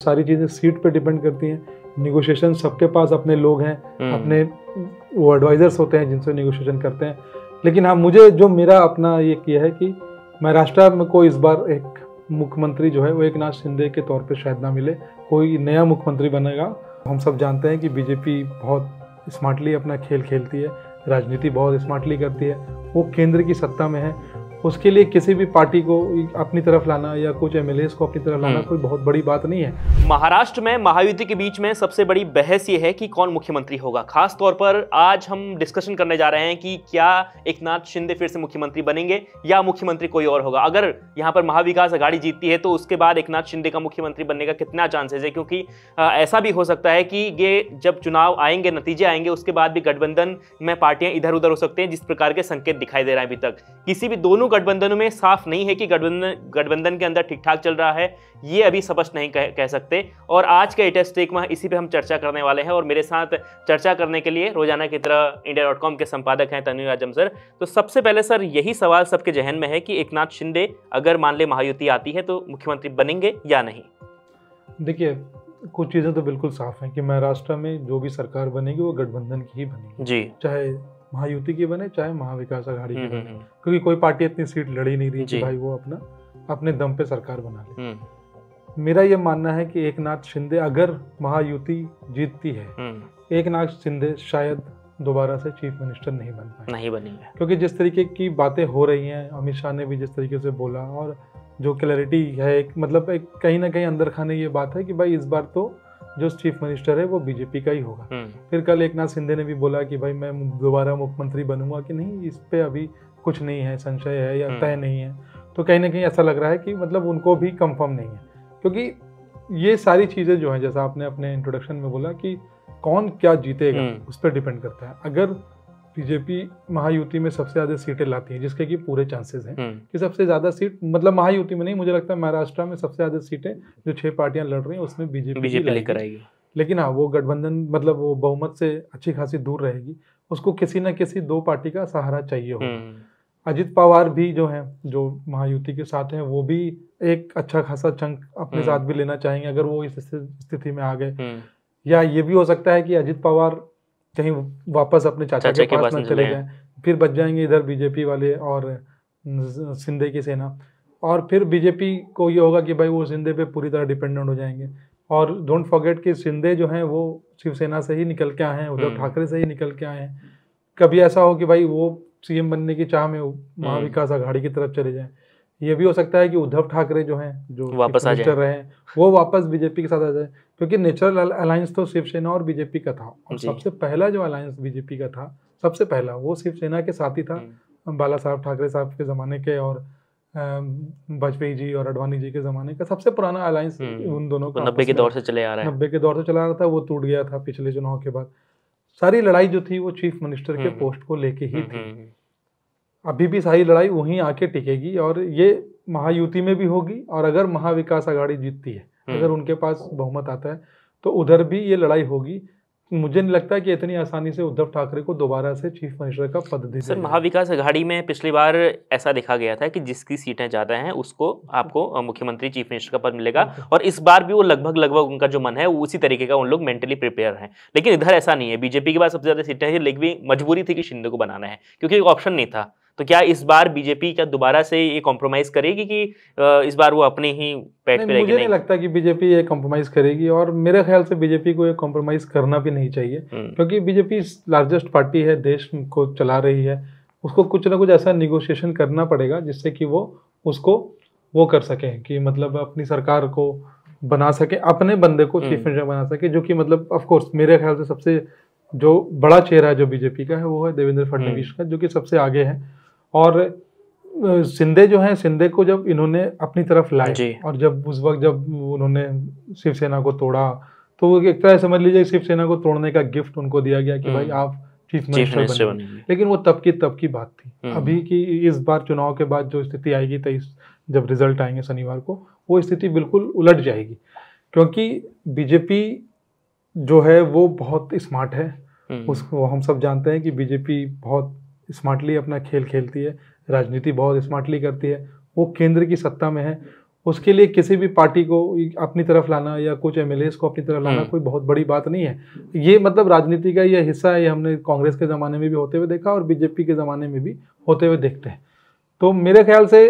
सारी चीज़ें सीट पे डिपेंड करती हैं। निगोशिएशन सबके पास अपने लोग हैं, अपने वो एडवाइजर्स होते हैं जिनसे निगोशिएशन करते हैं। लेकिन हाँ, मुझे जो मेरा अपना ये किया है कि महाराष्ट्र में कोई इस बार एक मुख्यमंत्री जो है वो एकनाथ शिंदे के तौर पे शायद ना मिले, कोई नया मुख्यमंत्री बनेगा। हम सब जानते हैं कि बीजेपी बहुत स्मार्टली अपना खेल खेलती है, राजनीति बहुत स्मार्टली करती है, वो केंद्र की सत्ता में है। उसके लिए किसी भी पार्टी को अपनी तरफ लाना या कुछ एमएलएस को अपनी तरफ लाना कोई बहुत बड़ी बात नहीं है। महाराष्ट्र में महायुति के बीच में सबसे बड़ी बहस ये है कि कौन मुख्यमंत्री होगा। खास तौर पर आज हम डिस्कशन करने जा रहे हैं कि क्या एकनाथ शिंदे फिर से मुख्यमंत्री बनेंगे या मुख्यमंत्री कोई और होगा। अगर यहाँ पर महाविकास आघाड़ी जीतती है तो उसके बाद एकनाथ शिंदे का मुख्यमंत्री बनने का कितना चांसेस है, क्योंकि ऐसा भी हो सकता है कि ये जब चुनाव आएंगे, नतीजे आएंगे, उसके बाद भी गठबंधन में पार्टियां इधर उधर हो सकते हैं, जिस प्रकार के संकेत दिखाई दे रहे हैं। अभी तक किसी भी दोनों गठबंधनों में साफ नहीं है कि गठबंधन के अंदर ठीक ठाक चल रहा है, ये अभी स्पष्ट नहीं कह सकते। और आज के लेटेस्ट टेक में इसी पे हम चर्चा करने वाले हैं और मेरे साथ चर्चा करने के लिए रोजाना की तरह इंडिया.com के संपादक हैं तन्वीर आजम सर। तो सबसे पहले सर यही सवाल सबके जहन में है कि एकनाथ शिंदे अगर मान ले महायुति आती है तो मुख्यमंत्री बनेंगे या नहीं। देखिए, कुछ चीज़ें तो बिल्कुल साफ हैं कि महाराष्ट्र में जो भी सरकार बनेगी वो गठबंधन की ही बनेगी जी, चाहे महायुति की बने चाहे महाविकास आघाड़ी की बने, क्योंकि कोई पार्टी इतनी सीट लड़ी नहीं रही कि भाई वो अपने दम पे सरकार बना ले। मेरा ये मानना है कि एकनाथ शिंदे अगर महायुति जीतती है, एकनाथ शिंदे शायद दोबारा से चीफ मिनिस्टर नहीं बनेंगे, क्योंकि जिस तरीके की बातें हो रही हैं, अमित शाह ने भी जिस तरीके से बोला और जो क्लैरिटी है, मतलब एक कहीं ना कहीं अंदर खाने ये बात है कि भाई इस बार तो जो चीफ मिनिस्टर है वो बीजेपी का ही होगा। फिर कल एकनाथ शिंदे ने भी बोला कि भाई मैं दोबारा मुख्यमंत्री बनूंगा कि नहीं, इस पे अभी कुछ नहीं है, संशय है या तय नहीं है। तो कहीं ना कहीं ऐसा लग रहा है कि मतलब उनको भी कंफर्म नहीं है, क्योंकि ये सारी चीज़ें जो हैं, जैसा आपने अपने इंट्रोडक्शन में बोला कि कौन क्या जीतेगा उस पर डिपेंड करता है। अगर बीजेपी महायुति में सबसे ज़्यादा सीटें लाती है, जिसके कि पूरे चांसेस हैं कि सबसे ज़्यादा सीट, मतलब महायुति में नहीं, मुझे लगता है महाराष्ट्र में सबसे ज़्यादा सीटें जो 6 पार्टियां लड़ रही हैं उसमें बीजेपी लेकर आएगी। लेकिन हाँ, वो गठबंधन मतलब वो बहुमत से अच्छी खासी दूर रहेगी, उसको किसी न किसी 2 पार्टी का सहारा चाहिए होगा। अजित पवार भी जो हैं, जो महायुति के साथ हैं, वो भी एक अच्छा खासा चंक अपने साथ भी लेना चाहेंगे अगर वो इस स्थिति में आ गए। या ये भी हो सकता है कि अजित पवार कहीं वापस अपने चाचा के पास न चले जाएं, फिर बच जाएंगे इधर बीजेपी वाले और शिंदे की सेना, और फिर बीजेपी को ये होगा कि भाई वो शिंदे पे पूरी तरह डिपेंडेंट हो जाएंगे। और डोंट फॉरगेट कि शिंदे जो हैं वो शिवसेना से ही निकल के आए हैं, उद्धव ठाकरे से ही निकल के आए हैं। कभी ऐसा हो कि भाई वो सीएम बनने की चाह में महाविकास आघाड़ी की तरफ चले जाएं। ये भी हो सकता है कि उद्धव ठाकरे जो हैं, जो वापस मिनिस्टर रहे हैं, वो वापस बीजेपी के साथ आ जाए, क्योंकि नेचुरल अलायंस तो शिवसेना और बीजेपी का था। और सबसे पहला जो अलायंस बीजेपी का था, सबसे पहला वो शिवसेना के साथ ही था, बाला साहब ठाकरे साहब के ज़माने के और वाजपेयी जी और अडवाणी जी के ज़माने का सबसे पुराना अलायंस उन दोनों का 90 के दौर से चले आ रहा है। 90 के दौर से चला रहा था, वो टूट गया था पिछले चुनाव के बाद। सारी लड़ाई जो थी वो चीफ मिनिस्टर के पोस्ट को लेके ही थी। अभी भी सारी लड़ाई वहीं आके टिकेगी और ये महायुति में भी होगी। और अगर महाविकास आघाड़ी जीतती है, अगर उनके पास बहुमत आता है, तो उधर भी ये लड़ाई होगी। मुझे नहीं लगता कि इतनी आसानी से उद्धव ठाकरे को दोबारा से चीफ मिनिस्टर का पद दे। सर, महाविकास आघाड़ी में पिछली बार ऐसा देखा गया था कि जिसकी सीटें ज़्यादा हैं उसको आपको मुख्यमंत्री चीफ मिनिस्टर का पद मिलेगा, और इस बार भी वो लगभग उनका जो मन है वो उसी तरीके का, उन लोग मेंटली प्रिपेयर हैं। लेकिन इधर ऐसा नहीं है, बीजेपी के पास सबसे ज़्यादा सीटें हैं, लेकिन मजबूरी थी कि शिंदे को बनाना है क्योंकि ऑप्शन नहीं था। तो क्या इस बार बीजेपी क्या दोबारा से ये कॉम्प्रोमाइज करेगी कि इस बार वो अपने ही पैठ पे रहेगी? मुझे नहीं लगता कि बीजेपी ये कॉम्प्रोमाइज करेगी, और मेरे ख्याल से बीजेपी को ये कॉम्प्रोमाइज करना भी नहीं चाहिए, क्योंकि बीजेपी लार्जेस्ट पार्टी है, देश को चला रही है, उसको कुछ ना कुछ ऐसा निगोशिएशन करना पड़ेगा जिससे कि वो उसको वो कर सके कि मतलब अपनी सरकार को बना सके, अपने बंदे को चीफ मिनिस्टर बना सके, जो कि मतलब ऑफकोर्स मेरे ख्याल से सबसे जो बड़ा चेहरा जो बीजेपी का है वो है देवेंद्र फडणवीस का, जो कि सबसे आगे है। और शिंदे जो है, शिंदे को जब इन्होंने अपनी तरफ लाए और जब उस वक्त जब उन्होंने शिवसेना को तोड़ा, तो एक तरह समझ लीजिए शिवसेना को तोड़ने का गिफ्ट उनको दिया गया कि भाई आप चीफ मिनिस्टर बनेंगे। लेकिन वो तब की बात थी। अभी की इस बार चुनाव के बाद जो स्थिति आएगी 23 जब रिजल्ट आएंगे शनिवार को, वो स्थिति बिल्कुल उलट जाएगी, क्योंकि बीजेपी जो है वो बहुत स्मार्ट है। उसको हम सब जानते हैं कि बीजेपी बहुत स्मार्टली अपना खेल खेलती है, राजनीति बहुत स्मार्टली करती है, वो केंद्र की सत्ता में है। उसके लिए किसी भी पार्टी को अपनी तरफ लाना या कुछ एमएलएस को अपनी तरफ लाना कोई बहुत बड़ी बात नहीं है। ये मतलब राजनीति का यह हिस्सा है, ये हमने कांग्रेस के ज़माने में भी होते हुए देखा और बीजेपी के ज़माने में भी होते हुए देखते हैं। तो मेरे ख्याल से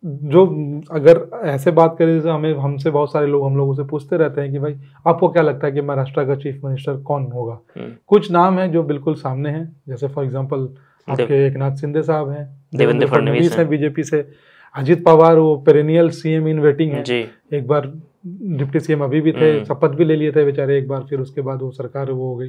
जो अगर ऐसे बात करें जैसे हमसे बहुत सारे लोग हम लोगों से पूछते रहते हैं कि भाई आपको क्या लगता है कि महाराष्ट्र का चीफ मिनिस्टर कौन होगा। कुछ नाम हैं जो बिल्कुल सामने हैं, जैसे फॉर एग्जांपल आपके एकनाथ शिंदे साहब हैं, देवेंद्र फडणवीस हैं बीजेपी से, अजित पवार वो पेरेनियल सीएम इन वेटिंग है, एक बार डिप्टी सीएम अभी भी थे, शपथ भी ले लिए थे बेचारे एक बार, फिर उसके बाद वो सरकार वो हो गई।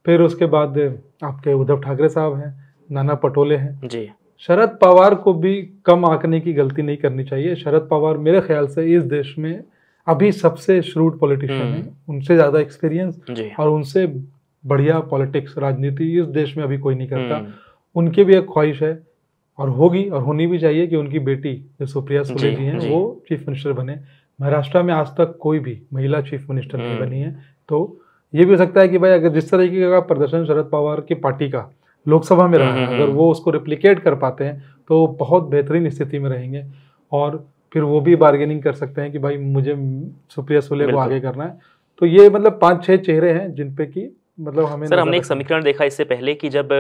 फिर उसके बाद आपके उद्धव ठाकरे साहब हैं, नाना पटोले हैं जी। शरद पवार को भी कम आंकने की गलती नहीं करनी चाहिए। शरद पवार मेरे ख्याल से इस देश में अभी सबसे श्रूड पॉलिटिशियन है, उनसे ज़्यादा एक्सपीरियंस और उनसे बढ़िया पॉलिटिक्स राजनीति इस देश में अभी कोई नहीं करता। उनकी भी एक ख्वाहिश है और होगी और होनी भी चाहिए कि उनकी बेटी जो सुप्रिया सुले जी हैं वो चीफ मिनिस्टर बने। महाराष्ट्र में आज तक कोई भी महिला चीफ मिनिस्टर नहीं बनी है, तो ये भी हो सकता है कि भाई अगर जिस तरीके का प्रदर्शन शरद पवार की पार्टी का लोकसभा में रहा है, अगर वो उसको रिप्लिकेट कर पाते हैं तो बहुत बेहतरीन स्थिति में रहेंगे और फिर वो भी बार्गेनिंग कर सकते हैं कि भाई मुझे सुप्रिया सुले को आगे करना है। तो ये मतलब 5-6 चेहरे हैं जिन पे कि मतलब हमें सर हमने एक समीकरण देखा इससे पहले कि जब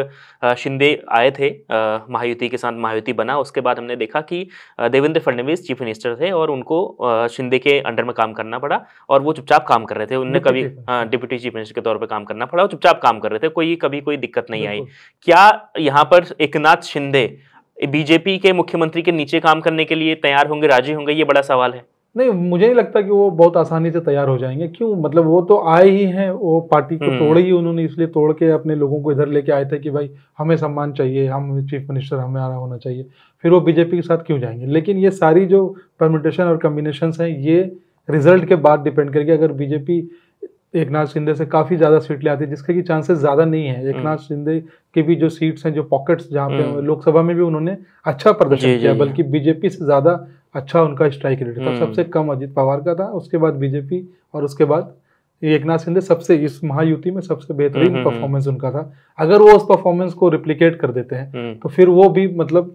शिंदे आए थे महायुति के साथ, महायुति बना, उसके बाद हमने देखा कि देवेंद्र फडणवीस चीफ मिनिस्टर थे और उनको शिंदे के अंडर में काम करना पड़ा और वो चुपचाप काम कर रहे थे। उन्हें कभी डिप्टी चीफ मिनिस्टर के तौर पर काम करना पड़ा और चुपचाप काम कर रहे थे, कभी कोई दिक्कत नहीं आई। क्या यहाँ पर एकनाथ शिंदे बीजेपी के मुख्यमंत्री के नीचे काम करने के लिए तैयार होंगे, राजी होंगे? ये बड़ा सवाल है। नहीं, मुझे नहीं लगता कि वो बहुत आसानी से तैयार हो जाएंगे। क्यों? मतलब वो तो आए ही हैं, वो पार्टी को तोड़े ही उन्होंने, इसलिए तोड़ के अपने लोगों को इधर लेके आए थे कि भाई हमें सम्मान चाहिए, हम चीफ मिनिस्टर हमारा होना चाहिए। फिर वो बीजेपी के साथ क्यों जाएंगे? लेकिन ये सारी जो परम्यूटेशन और कम्बिनेशंस हैं ये रिजल्ट के बाद डिपेंड करेगी। अगर बीजेपी एकनाथ शिंदे से काफ़ी ज़्यादा सीट ले आती है, जिसके की चांसेस ज़्यादा नहीं है। एकनाथ शिंदे की भी जो सीट्स हैं, जो पॉकेट्स जहाँ पे लोकसभा में भी उन्होंने अच्छा प्रदर्शन किया, बल्कि बीजेपी से ज़्यादा अच्छा उनका स्ट्राइक रेट था। सबसे कम अजित पवार का था, उसके बाद बीजेपी और उसके बाद एकनाथ शिंदे सबसे, इस महायुति में सबसे बेहतरीन परफॉर्मेंस उनका था। अगर वो उस परफॉर्मेंस को रिप्लिकेट कर देते हैं तो फिर वो भी मतलब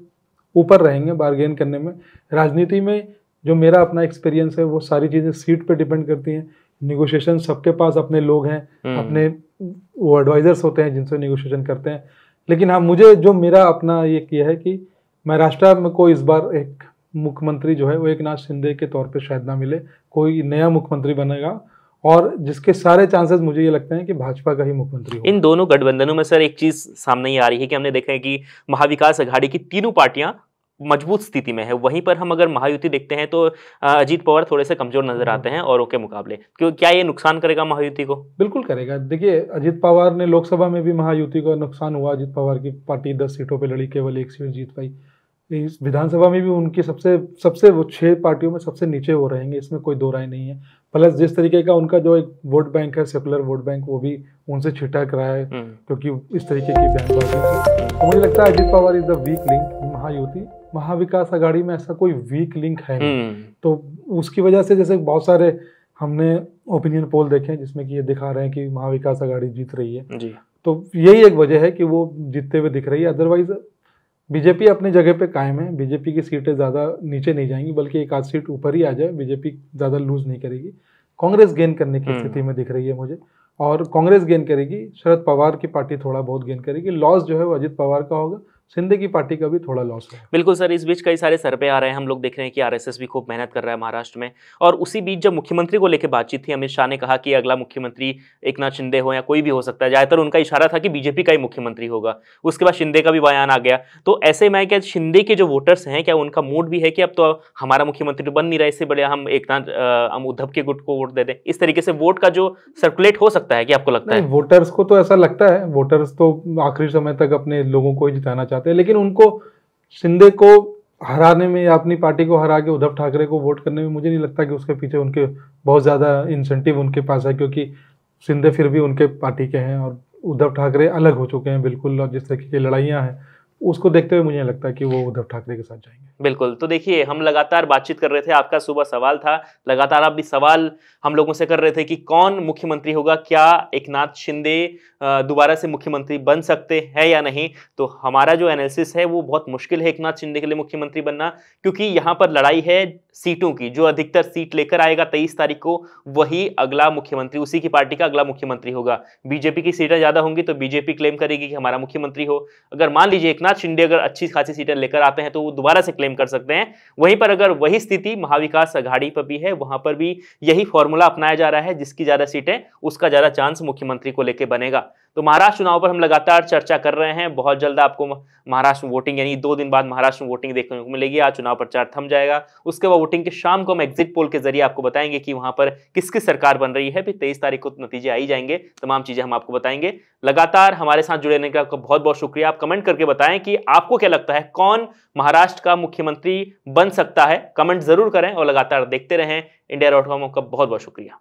ऊपर रहेंगे बार्गेन करने में। राजनीति में जो मेरा अपना एक्सपीरियंस है वो सारी चीज़ें सीट पे डिपेंड करती हैं। निगोशिएशन सबके पास अपने लोग हैं, अपने वो एडवाइजर्स होते हैं जिनसे निगोशिएशन करते हैं। लेकिन हाँ, मुझे जो मेरा अपना ये किया है कि महाराष्ट्र में कोई इस बार एक मुख्यमंत्री जो है वो एकनाथ शिंदे के तौर पे शायद ना मिले, कोई नया मुख्यमंत्री बनेगा और जिसके सारे चांसेस मुझे ये लगते हैं कि भाजपा का ही मुख्यमंत्री होगा। इन दोनों गठबंधनों में सर एक चीज सामने ये आ रही है कि हमने देखा है कि महाविकास अघाड़ी की तीनों पार्टियां मजबूत स्थिति में है। वहीं पर हम अगर महायुति देखते हैं तो अजीत पवार थोड़े से कमजोर नजर आते हैं औरों के मुकाबले। क्यों, क्या ये नुकसान करेगा महायुति को? बिल्कुल करेगा। देखिए, अजीत पवार ने लोकसभा में भी महायुति को नुकसान हुआ। अजीत पवार की पार्टी 10 सीटों पर लड़ी, केवल 1 सीट जीत पाई। इस विधानसभा में भी उनकी सबसे वो 6 पार्टियों में सबसे नीचे वो रहेंगे, इसमें कोई दो राय नहीं है। प्लस जिस तरीके का उनका जो एक वोट बैंक है, सेकुलर वोट बैंक, वो भी उनसे छिटक रहा है क्योंकि इस तरीके की बयानबाजी। तो मुझे लगता है Ajit Pawar is the weak link. Mahayuti, Mahavikas Aghadi में ऐसा कोई वीक लिंक है नहीं। तो उसकी वजह से जैसे बहुत सारे हमने ओपिनियन पोल देखे जिसमें कि ये दिखा रहे हैं कि महाविकास अघाड़ी जीत रही है जी। तो यही एक वजह है कि वो जीतते हुए दिख रही है। अदरवाइज बीजेपी अपनी जगह पे कायम है। बीजेपी की सीटें ज़्यादा नीचे नहीं जाएंगी, बल्कि एक आध सीट ऊपर ही आ जाए। बीजेपी ज़्यादा लूज नहीं करेगी। कांग्रेस गेन करने की स्थिति में दिख रही है मुझे, और कांग्रेस गेन करेगी, शरद पवार की पार्टी थोड़ा बहुत गेन करेगी। लॉस जो है वो अजित पवार का होगा, शिंदे की पार्टी का भी थोड़ा लॉस है। बिल्कुल सर, इस बीच कई सारे सर्वे आ रहे हैं, हम लोग देख रहे हैं कि आरएसएस भी खूब मेहनत कर रहा है महाराष्ट्र में। और उसी बीच जब मुख्यमंत्री को लेकर बातचीत थी, अमित शाह ने कहा कि अगला मुख्यमंत्री एकनाथ शिंदे हो या कोई भी हो सकता है। ज्यादातर उनका इशारा था कि बीजेपी का ही मुख्यमंत्री होगा। उसके बाद शिंदे का भी बयान आ गया। तो ऐसे में क्या शिंदे के जो वोटर्स हैं, क्या उनका मूड भी है कि अब तो हमारा मुख्यमंत्री तो बन नहीं रहा, इससे बढ़िया हम उद्धव के गुट को वोट दे दें? इस तरीके से वोट का जो सर्कुलेट हो सकता है, कि आपको लगता है? वोटर्स को तो ऐसा लगता है, वोटर्स तो आखिरी समय तक अपने लोगों को ही जिताना चाहते हैं। लेकिन उनको शिंदे को हराने में या अपनी पार्टी को हरा के उद्धव ठाकरे को वोट करने में मुझे नहीं लगता कि उसके पीछे उनके बहुत ज़्यादा इंसेंटिव उनके पास है, क्योंकि शिंदे फिर भी उनके पार्टी के हैं और उद्धव ठाकरे अलग हो चुके हैं बिल्कुल। और जिस तरीके की लड़ाइयाँ हैं उसको देखते हुए मुझे नहीं लगता कि वो उद्धव ठाकरे के साथ जाएंगे। बिल्कुल, तो देखिए हम लगातार बातचीत कर रहे थे, आपका सुबह सवाल था, लगातार आप भी सवाल हम लोगों से कर रहे थे कि कौन मुख्यमंत्री होगा, क्या एकनाथ शिंदे दोबारा से मुख्यमंत्री बन सकते हैं या नहीं। तो हमारा जो एनालिसिस है वो बहुत मुश्किल है एकनाथ शिंदे के लिए मुख्यमंत्री बनना, क्योंकि यहाँ पर लड़ाई है सीटों की। जो अधिकतर सीट लेकर आएगा 23 तारीख को वही अगला मुख्यमंत्री, उसी की पार्टी का अगला मुख्यमंत्री होगा। बीजेपी की सीटें ज्यादा होंगी तो बीजेपी क्लेम करेगी कि हमारा मुख्यमंत्री हो। अगर मान लीजिए एकनाथ शिंदे अगर अच्छी खासी सीटें लेकर आते हैं तो वो दोबारा से क्लेम कर सकते हैं। वहीं पर अगर वही स्थिति महाविकास अघाड़ी पर भी है, वहां पर भी यही फॉर्मूला अपनाया जा रहा है, जिसकी ज्यादा सीटें उसका ज्यादा चांस मुख्यमंत्री को लेकर बनेगा। तो महाराष्ट्र चुनाव पर हम लगातार चर्चा कर रहे हैं। बहुत जल्द आपको महाराष्ट्र वोटिंग यानी 2 दिन बाद महाराष्ट्र वोटिंग देखने को मिलेगी। आज चुनाव प्रचार थम जाएगा, उसके बाद वोटिंग के शाम को हम एग्जिट पोल के जरिए आपको बताएंगे कि वहां पर किसकी सरकार बन रही है। फिर 23 तारीख को नतीजे आ ही जाएंगे, तमाम चीजें हम आपको बताएंगे। लगातार हमारे साथ जुड़े रहने का आपका बहुत बहुत शुक्रिया। आप कमेंट करके बताएं कि आपको क्या लगता है कौन महाराष्ट्र का मुख्यमंत्री बन सकता है, कमेंट जरूर करें और लगातार देखते रहें इंडिया.com। का बहुत बहुत शुक्रिया।